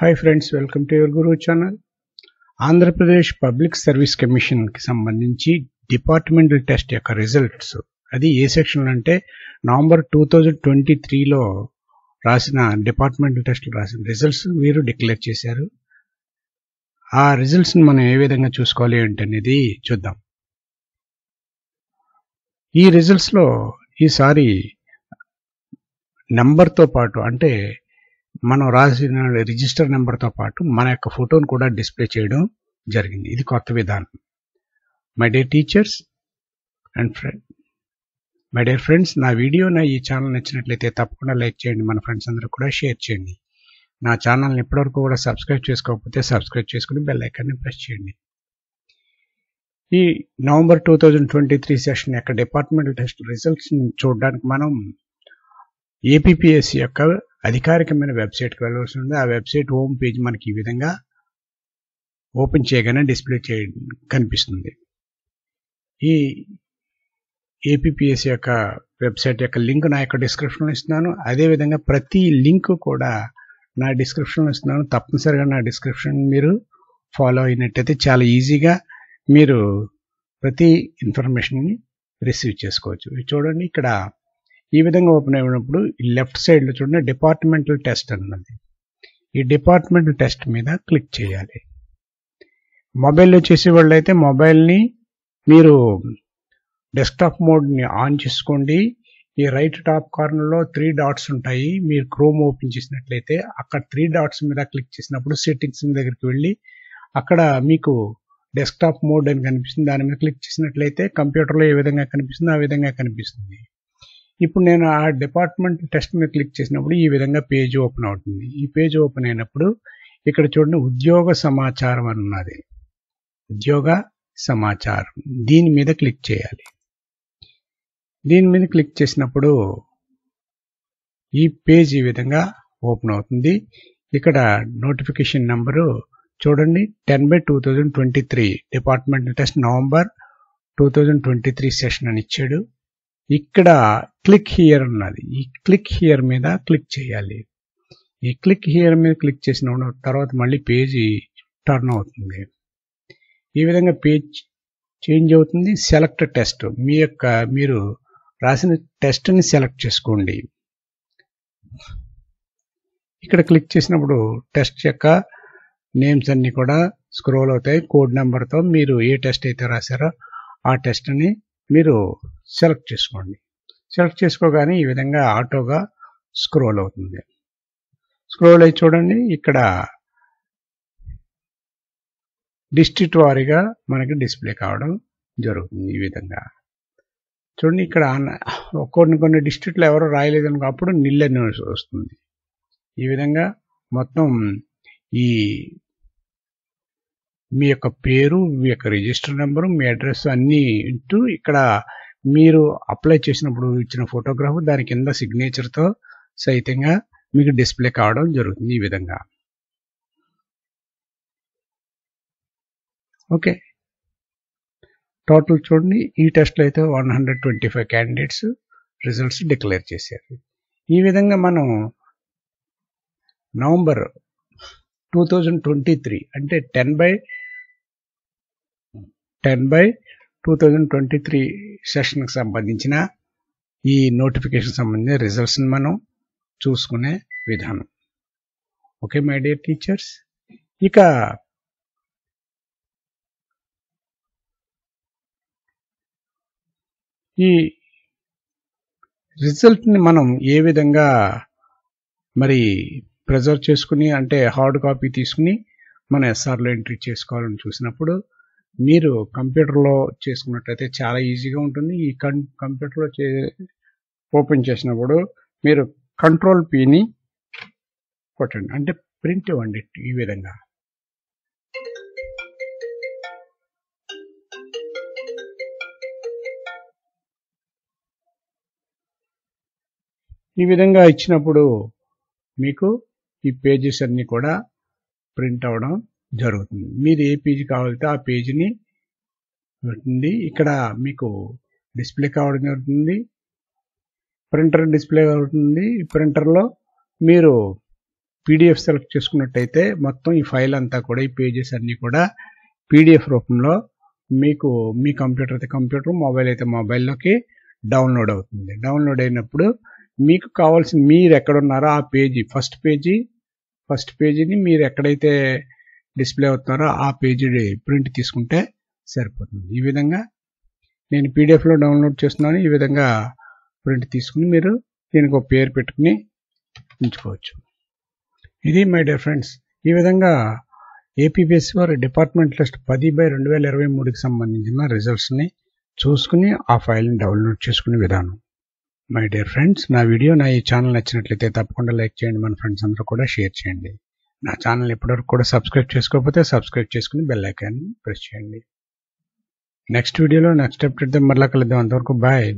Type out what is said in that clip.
Hi friends, welcome to your Guru channel. Andhra Pradesh public service కమిషన్కి సంబంధించి departmental test యొక్క results, అది ఏ సెక్షన్ అంటే నవంబర్ 2023లో రాసిన డిపార్ట్మెంటల్ టెస్ట్ రాసిన రిజల్ట్స్ వీరు డిక్లేర్ చేశారు. ఆ రిజల్ట్స్ని మనం ఏ విధంగా చూసుకోవాలి ఏంటనేది చూద్దాం. ఈ రిజల్ట్స్లో ఈసారి నెంబర్తో పాటు, అంటే మనం రాసిన రిజిస్టర్ నెంబర్తో పాటు మన యొక్క ఫోటోను కూడా డిస్ప్లే చేయడం జరిగింది. ఇది కొత్త విధానం. My dear teachers and my dear friends, నా వీడియో ఈ ఛానల్ నచ్చినట్లయితే తప్పకుండా లైక్ చేయండి, మన ఫ్రెండ్స్ అందరూ కూడా షేర్ చేయండి. నా ఛానల్ని ఇప్పటివరకు కూడా సబ్స్క్రైబ్ చేసుకోకపోతే సబ్స్క్రైబ్ చేసుకుని బెల్ ఐకాన్ని ప్రెస్ చేయండి. ఈ నవంబర్ 2023 సెషన్ యొక్క డిపార్ట్మెంటల్ టెస్ట్ రిజల్ట్స్ చూడడానికి మనం ఏపీపీఎస్సీ యొక్క అధికారికమైన వెబ్సైట్కి వెళ్ళవలసి ఉంది. ఆ వెబ్సైట్ హోమ్ పేజ్ మనకి ఈ విధంగా ఓపెన్ చేయగానే డిస్ప్లే కనిపిస్తుంది. ఈ ఏపీపీఎస్సీ యొక్క వెబ్సైట్ యొక్క లింక్ నా యొక్క డిస్క్రిప్షన్లో ఇస్తున్నాను. అదేవిధంగా ప్రతి లింక్ కూడా నా డిస్క్రిప్షన్లో ఇస్తున్నాను. తప్పనిసరిగా నా డిస్క్రిప్షన్ మీరు ఫాలో అయినట్టయితే చాలా ఈజీగా మీరు ప్రతి ఇన్ఫర్మేషన్ని రిసీవ్ చేసుకోవచ్చు. చూడండి, ఇక్కడ ఈ విధంగా ఓపెన్ అయినప్పుడు లెఫ్ట్ సైడ్లో చూడండి డిపార్ట్మెంటల్ టెస్ట్ అన్నది. ఈ డిపార్ట్మెంటల్ టెస్ట్ మీద క్లిక్ చేయాలి. మొబైల్లో చేసేవాళ్ళు అయితే మొబైల్ని మీరు డెస్క్టాప్ మోడ్ని ఆన్ చేసుకోండి. ఈ రైట్ టాప్ కార్నర్లో 3 డాట్స్ ఉంటాయి. మీరు క్రోమ్ ఓపెన్ చేసినట్లయితే అక్కడ 3 డాట్స్ మీద క్లిక్ చేసినప్పుడు సెట్టింగ్స్ దగ్గరికి వెళ్ళి అక్కడ మీకు డెస్క్టాప్ మోడ్ అని కనిపిస్తుంది. దాని మీద క్లిక్ చేసినట్లయితే కంప్యూటర్లో ఏ విధంగా కనిపిస్తుందో ఆ విధంగా కనిపిస్తుంది. ఇప్పుడు నేను ఆ డిపార్ట్మెంట్ టెస్ట్ మీద క్లిక్ చేసినప్పుడు ఈ విధంగా పేజ్ ఓపెన్ అవుతుంది. ఈ పేజ్ ఓపెన్ అయినప్పుడు ఇక్కడ చూడండి ఉద్యోగ సమాచారం అని ఉన్నది. ఉద్యోగ సమాచారం, దీని మీద క్లిక్ చేయాలి. దీని మీద క్లిక్ చేసినప్పుడు ఈ పేజ్ ఈ విధంగా ఓపెన్ అవుతుంది. ఇక్కడ నోటిఫికేషన్ నెంబరు చూడండి 10/2023 డిపార్ట్మెంటల్ టెస్ట్ నవంబర్ 2023 సెషన్ అని ఇచ్చాడు. ఇక్కడ క్లిక్ హియర్ ఉన్నది. ఈ క్లిక్ హియర్ మీద క్లిక్ చేయాలి. ఈ క్లిక్ హియర్ మీద క్లిక్ చేసిన తర్వాత మళ్ళీ పేజీ టర్న్ అవుతుంది. ఈ విధంగా పేజ్ చేంజ్ అవుతుంది. సెలెక్ట్ టెస్ట్, మీరు రాసిన టెస్ట్ని సెలెక్ట్ చేసుకోండి. ఇక్కడ క్లిక్ చేసినప్పుడు టెస్ట్ యొక్క నేమ్స్ అన్ని కూడా స్క్రోల్ అవుతాయి. కోడ్ నెంబర్తో మీరు ఏ టెస్ట్ అయితే రాశారో ఆ టెస్ట్ని మీరు సెలెక్ట్ చేసుకోండి. సెలెక్ట్ చేసుకోగానే ఈ విధంగా ఆటోగా స్క్రోల్ అవుతుంది. స్క్రోల్ అయి చూడండి, ఇక్కడ డిస్ట్రిక్ట్ వారీగా మనకి డిస్ప్లే కావడం జరుగుతుంది. ఈ విధంగా చూడండి, ఇక్కడ కొన్ని డిస్ట్రిక్ట్లో ఎవరో రాయలేదనుకో అప్పుడు నిల్ అని వస్తుంది. ఈ విధంగా మొత్తం ఈ మీ యొక్క పేరు, మీ యొక్క రిజిస్టర్ నెంబరు, మీ అడ్రస్ అన్నీ ఇంటూ ఇక్కడ మీరు అప్లై చేసినప్పుడు ఇచ్చిన ఫోటోగ్రాఫ్ దాని కింద సిగ్నేచర్తో సహితంగా మీకు డిస్ప్లే కావడం జరుగుతుంది. ఈ విధంగా ఓకే. టోటల్ చూడండి, ఈ టెస్ట్లో అయితే 125 క్యాండిడేట్స్ రిజల్ట్స్ డిక్లేర్ చేశారు. ఈ విధంగా మనం నవంబర్ 2023 అంటే 10/2023 సెషన్కి సంబంధించిన ఈ నోటిఫికేషన్ సంబంధించిన రిజల్ట్స్ని మనం చూసుకునే విధానం. ఓకే మై డియర్ టీచర్స్, ఇక ఈ రిజల్ట్ని మనం ఏ విధంగా మరి ప్రిజర్వ్ చేసుకుని, అంటే హార్డ్ కాపీ తీసుకుని మన ఎస్ఆర్లో ఎంట్రీ చేసుకోవాలని చూసినప్పుడు మీరు కంప్యూటర్లో చేసుకున్నట్లయితే చాలా ఈజీగా ఉంటుంది. ఈ కంప్యూటర్లో ఓపెన్ చేసినప్పుడు మీరు కంట్రోల్ పీని కొట్టండి, అంటే ప్రింట్ ఇవ్వండి. ఈ విధంగా ఇచ్చినప్పుడు మీకు ఈ పేజెస్ అన్నీ కూడా ప్రింట్ అవ్వడం జరుగుతుంది. మీరు ఏ పేజీ కావాలంటే ఆ పేజీని ఉంటుంది. ఇక్కడ మీకు డిస్ప్లే కావడం జరుగుతుంది. ప్రింటర్ డిస్ప్లే అవుతుంది. ప్రింటర్లో మీరు PDF సెలెక్ట్ చేసుకున్నట్టయితే మొత్తం ఈ ఫైల్ అంతా కూడా, ఈ పేజెస్ అన్నీ కూడా PDF రూపంలో మీకు మీ కంప్యూటర్ అయితే కంప్యూటర్, మొబైల్ అయితే మొబైల్లోకి డౌన్లోడ్ అవుతుంది. డౌన్లోడ్ అయినప్పుడు మీకు కావాల్సిన, మీరు ఎక్కడున్నారో ఆ పేజీ, ఫస్ట్ పేజీని మీరు ఎక్కడైతే డిస్ప్లే అవుతున్నారో ఆ పేజీ ప్రింట్ తీసుకుంటే సరిపోతుంది. ఈ విధంగా నేను పీడిఎఫ్లో డౌన్లోడ్ చేస్తున్నాను. ఈ విధంగా ప్రింట్ తీసుకుని మీరు దీనికి ఒక పేరు పెట్టుకుని ఉంచుకోవచ్చు. ఇది మై డియర్ ఫ్రెండ్స్, ఈ విధంగా ఏపీపీఎస్సీ డిపార్ట్మెంట్ లిస్ట్ 10/2023కి సంబంధించిన రిజల్ట్స్ని చూసుకుని ఆ ఫైల్ని డౌన్లోడ్ చేసుకునే విధానం. మై డియర్ ఫ్రెండ్స్, నా వీడియో, నా ఈ ఛానల్ నచ్చినట్లయితే తప్పకుండా లైక్ చేయండి, మన ఫ్రెండ్స్ అందరూ కూడా షేర్ చేయండి. నా ఛానల్ ఇప్పటివరకు కూడా సబ్స్క్రైబ్ చేసుకోకపోతే సబ్స్క్రైబ్ చేసుకుని బెల్ ఐకాన్ ప్రెస్ చేయండి. నెక్స్ట్ వీడియోలో నెక్స్ట్ అప్డేట్తో మరలా కలుద్దాం. అంతవరకు బాయ్.